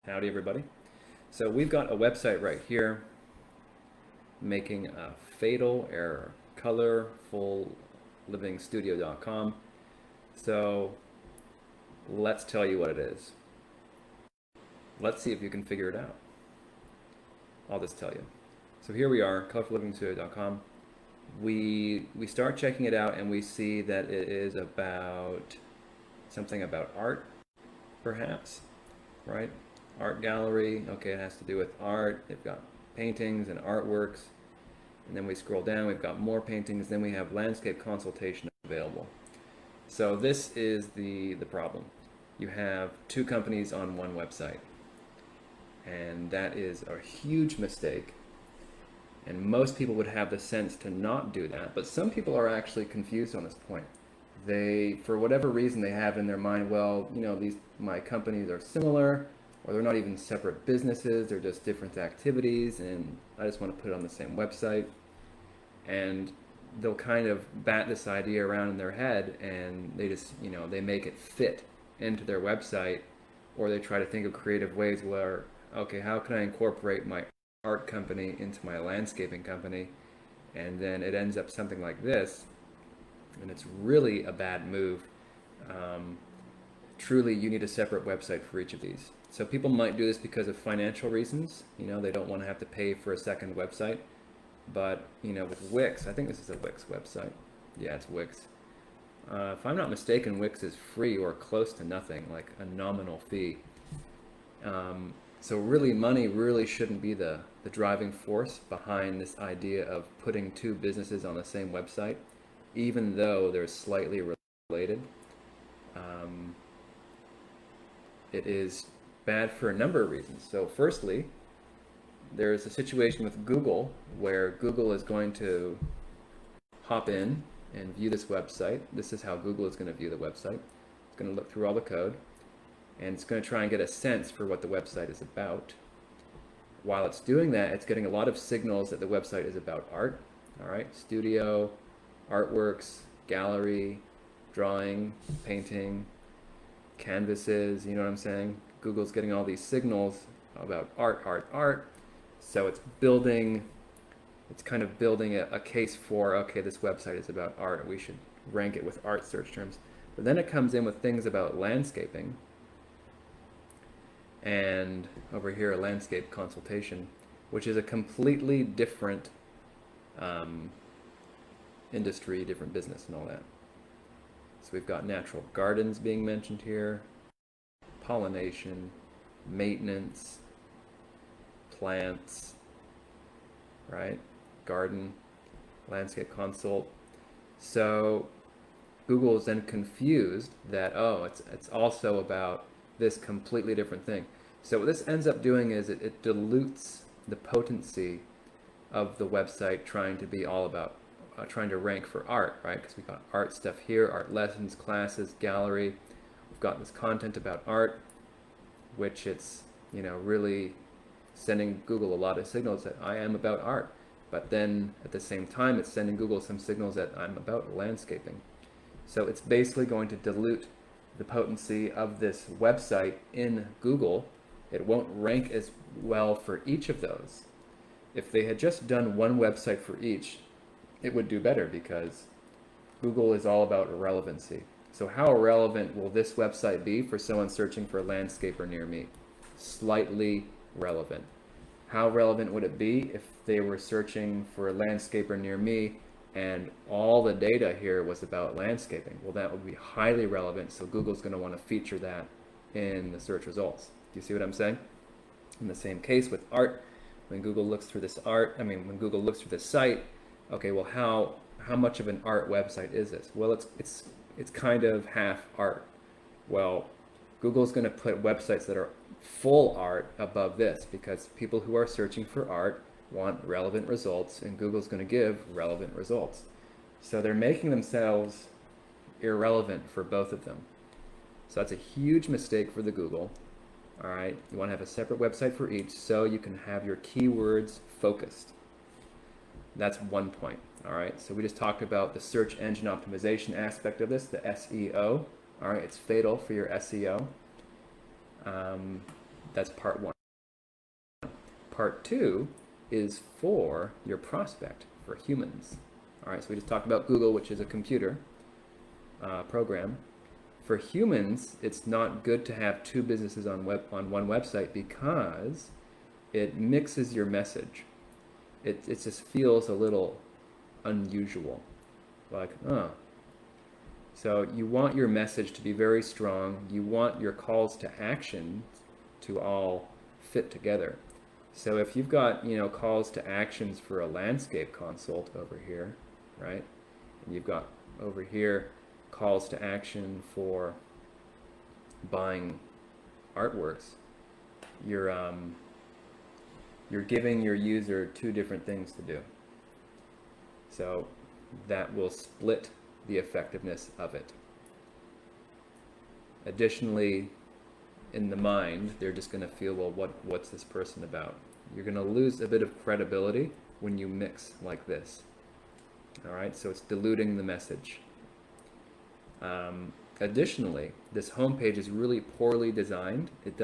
Howdy, everybody. So we've got a website right here making a fatal error, colorfullivingstudio.com. So let's tell you what it is. Let's see if you can figure it out. I'll just tell you. So here we are, colorfullivingstudio.com. We start checking it out and we see that it is about something about art, perhaps, right? Art gallery, okay, it has to do with art. They've got paintings and artworks. And then we scroll down, we've got more paintings, then we have landscape consultation available. So this is the problem. You have two companies on one website. And that is a huge mistake. And most people would have the sense to not do that, but some people are actually confused on this point. They, for whatever reason, they have in their mind, well, you know, my companies are similar, or they're not even separate businesses, they're just different activities, and I just want to put it on the same website. And they'll kind of bat this idea around in their head, and they just, you know, they make it fit into their website, or they try to think of creative ways where, okay, how can I incorporate my art company into my landscaping company? And then it ends up something like this, and it's really a bad move. Truly, you need a separate website for each of these. So people might do this because of financial reasons. You know, they don't want to have to pay for a second website. But, you know, with Wix, I think this is a Wix website. Yeah, it's Wix. If I'm not mistaken, Wix is free or close to nothing, like a nominal fee. So really, money really shouldn't be the driving force behind this idea of putting two businesses on the same website, even though they're slightly related. It is bad for a number of reasons. So firstly, there's a situation with Google where Google is going to hop in and view this website. This is how Google is going to view the website. It's going to look through all the code, and it's going to try and get a sense for what the website is about. While it's doing that, it's getting a lot of signals that the website is about art. All right, studio, artworks, gallery, drawing, painting, canvases, you know what I'm saying? Google's getting all these signals about art. So it's kind of building a case for, okay, this website is about art, we should rank it with art search terms. But then it comes in with things about landscaping, and over here, a landscape consultation, which is a completely different industry, different business and all that. So we've got natural gardens being mentioned here, pollination, maintenance, plants, right? Garden, landscape consult. So Google is then confused that, oh, it's also about this completely different thing. So what this ends up doing is it dilutes the potency of the website trying to be all about, trying to rank for art, right? Because we've got art stuff here, art lessons, classes, gallery. We've got this content about art, which it's, you know, really sending Google a lot of signals that I am about art. But then at the same time, it's sending Google some signals that I'm about landscaping. So it's basically going to dilute the potency of this website in Google. It won't rank as well for each of those. If they had just done one website for each, it would do better, because Google is all about relevancy. So how relevant will this website be for someone searching for a landscaper near me? Slightly relevant. How relevant would it be if they were searching for a landscaper near me and all the data here was about landscaping? Well, that would be highly relevant, so Google's going to want to feature that in the search results. Do you see what I'm saying? In the same case with art, when Google looks through this when Google looks through this site, okay, well, how much of an art website is this? Well, it's kind of half art. Well, Google's going to put websites that are full art above this, because people who are searching for art want relevant results, and Google's going to give relevant results. So they're making themselves irrelevant for both of them. So that's a huge mistake for the Google. All right, you want to have a separate website for each so you can have your keywords focused. That's one point. All right, so we just talked about the search engine optimization aspect of this, the SEO. All right, it's fatal for your SEO. That's part one. Part two is for your prospect, for humans. All right, so we just talked about Google, which is a computer program. For humans, it's not good to have two businesses on one website because it mixes your message. It just feels a little unusual, like, oh. So you want your message to be very strong. You want your calls to action to all fit together. So if you've got, calls to actions for a landscape consult over here, right? And you've got over here calls to action for buying artworks, you're giving your user two different things to do. So that will split the effectiveness of it. Additionally, in the mind, they're just going to feel, well, what's this person about? You're going to lose a bit of credibility when you mix like this. All right, so it's diluting the message. Additionally, this homepage is really poorly designed. It's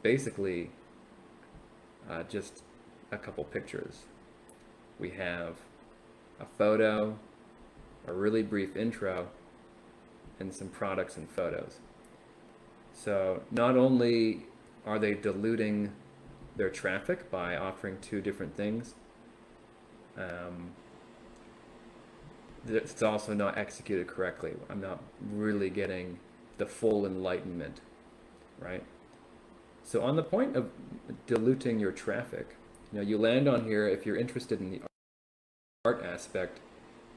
basically just a couple pictures. We have a photo, a really brief intro, and some products and photos. So not only are they diluting their traffic by offering two different things, it's also not executed correctly. I'm not really getting the full enlightenment, right? So on the point of diluting your traffic, you land on here if you're interested in the art aspect.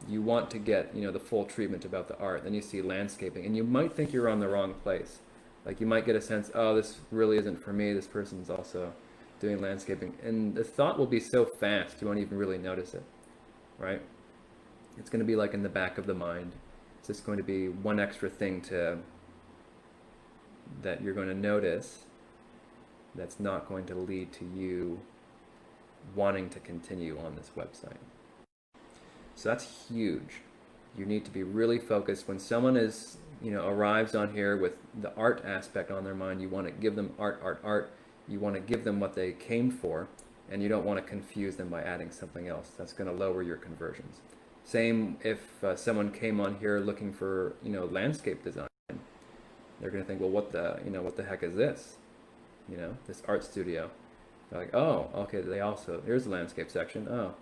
You want to get, the full treatment about the art. Then you see landscaping, and you might think you're on the wrong place. Like you might get a sense, oh, this really isn't for me. This person's also doing landscaping. And the thought will be so fast, you won't even really notice it, right? It's going to be like in the back of the mind. It's just going to be one extra thing that you're going to notice that's not going to lead to you wanting to continue on this website. So that's huge. You need to be really focused. When someone arrives on here with the art aspect on their mind, you want to give them art. You want to give them what they came for, and you don't want to confuse them by adding something else. That's going to lower your conversions. Same if someone came on here looking for, landscape design. They're going to think, well, what the heck is this? This art studio. They're like, oh, okay, here's the landscape section. Oh,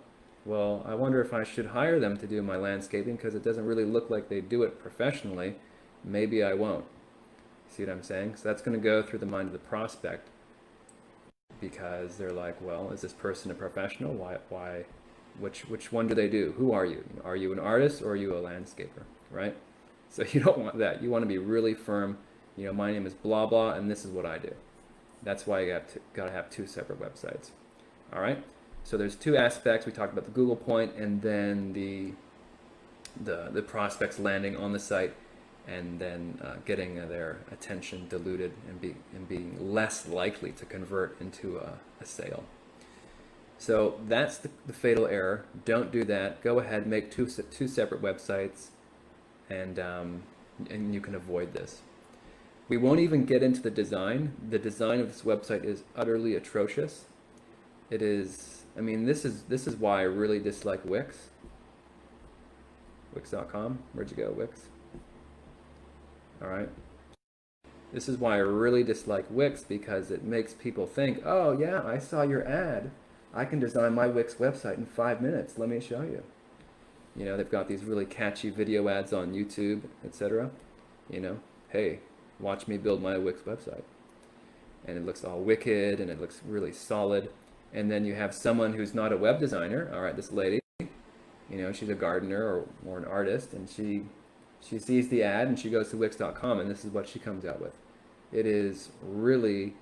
well, I wonder if I should hire them to do my landscaping because it doesn't really look like they do it professionally. Maybe I won't. See what I'm saying? So that's going to go through the mind of the prospect because they're like, well, is this person a professional? Why? Which one do they do? Who are you? Are you an artist or are you a landscaper, right? So you don't want that. You want to be really firm. My name is blah blah, and this is what I do. That's why you got to have two separate websites. All right. So there's two aspects. We talked about the Google point, and then the prospects landing on the site, and then getting their attention diluted and being less likely to convert into a sale. So that's the fatal error. Don't do that. Go ahead, make two separate websites, and you can avoid this. We won't even get into the design. The design of this website is utterly atrocious. It is. I mean, this is why I really dislike Wix. Wix.com. Where'd you go, Wix? All right. This is why I really dislike Wix, because it makes people think, oh yeah, I saw your ad. I can design my Wix website in 5 minutes. Let me show you. They've got these really catchy video ads on YouTube, etc. Hey, watch me build my Wix website. And it looks all wicked and it looks really solid. And then you have someone who's not a web designer. All right, this lady, she's a gardener or an artist, and she sees the ad and she goes to Wix.com, and this is what she comes out with. It is really,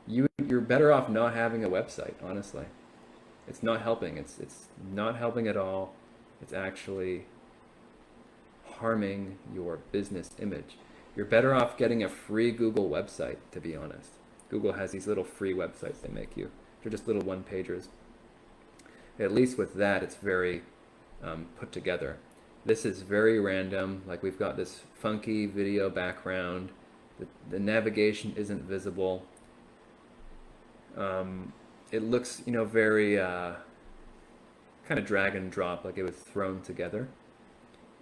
you're better off not having a website, honestly. It's not helping. It's not helping at all. It's actually harming your business image. You're better off getting a free Google website, to be honest. Google has these little free websites they make you. They're just little one-pagers. At least with that, it's very put together. This is very random. Like, we've got this funky video background. The navigation isn't visible. It looks, very kind of drag and drop, like it was thrown together.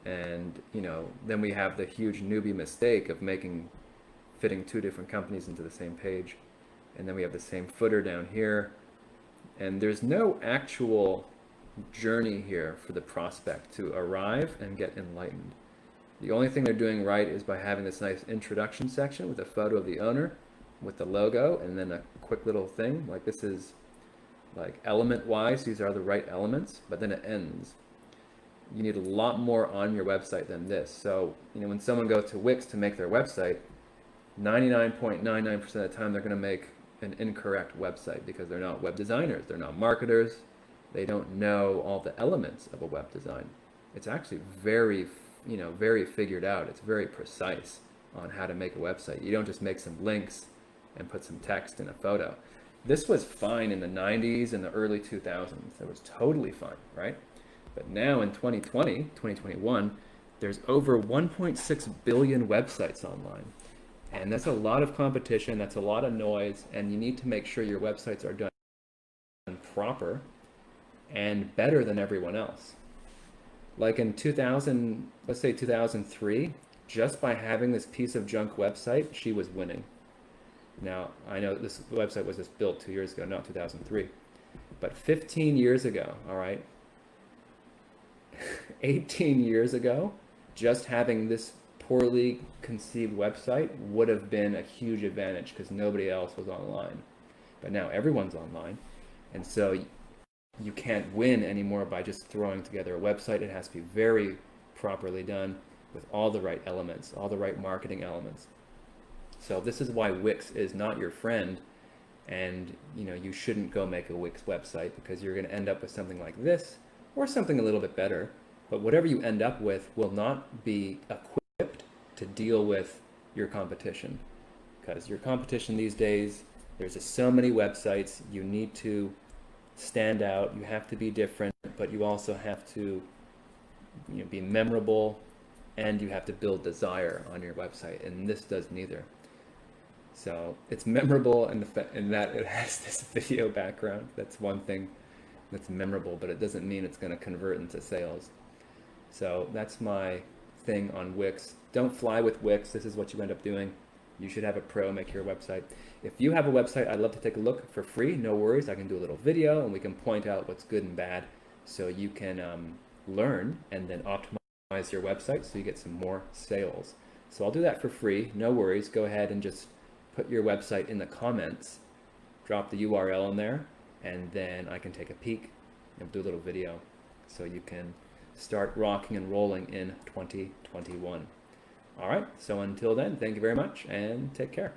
And, then we have the huge newbie mistake of fitting two different companies into the same page. And then we have the same footer down here. And there's no actual journey here for the prospect to arrive and get enlightened. The only thing they're doing right is by having this nice introduction section with a photo of the owner, with the logo, and then a quick little thing. Like this is like element-wise, these are the right elements, but then it ends. You need a lot more on your website than this. So, when someone goes to Wix to make their website, 99.99% of the time they're going to make an incorrect website because they're not web designers, they're not marketers, they don't know all the elements of a web design. It's actually very, very figured out. It's very precise on how to make a website. You don't just make some links and put some text in a photo. This was fine in the 90s and the early 2000s. It was totally fine, right? But now in 2020, 2021, there's over 1.6 billion websites online. And that's a lot of competition, that's a lot of noise, and you need to make sure your websites are done proper and better than everyone else. Like in 2000, let's say 2003, just by having this piece of junk website, she was winning. Now, I know this website was just built 2 years ago, not 2003, but 15 years ago, all right, 18 years ago, just having this poorly conceived website would have been a huge advantage because nobody else was online. But now everyone's online, and so you can't win anymore by just throwing together a website. It has to be very properly done with all the right elements, all the right marketing elements. So this is why Wix is not your friend, and you shouldn't go make a Wix website because you're going to end up with something like this or something a little bit better. But whatever you end up with will not be equipped to deal with your competition, because your competition these days, there's just so many websites. You need to stand out, you have to be different, but you also have to be memorable, and you have to build desire on your website, and this does neither. So it's memorable in that it has this video background. That's one thing that's memorable, but it doesn't mean it's going to convert into sales. So that's my thing on Wix. Don't fly with Wix. This is what you end up doing. You should have a pro make your website. If you have a website, I'd love to take a look for free. No worries. I can do a little video and we can point out what's good and bad so you can learn and then optimize your website so you get some more sales. So I'll do that for free. No worries. Go ahead and just put your website in the comments, drop the URL in there, and then I can take a peek and do a little video so you can start rocking and rolling in 2021. All right, so until then, thank you very much and take care.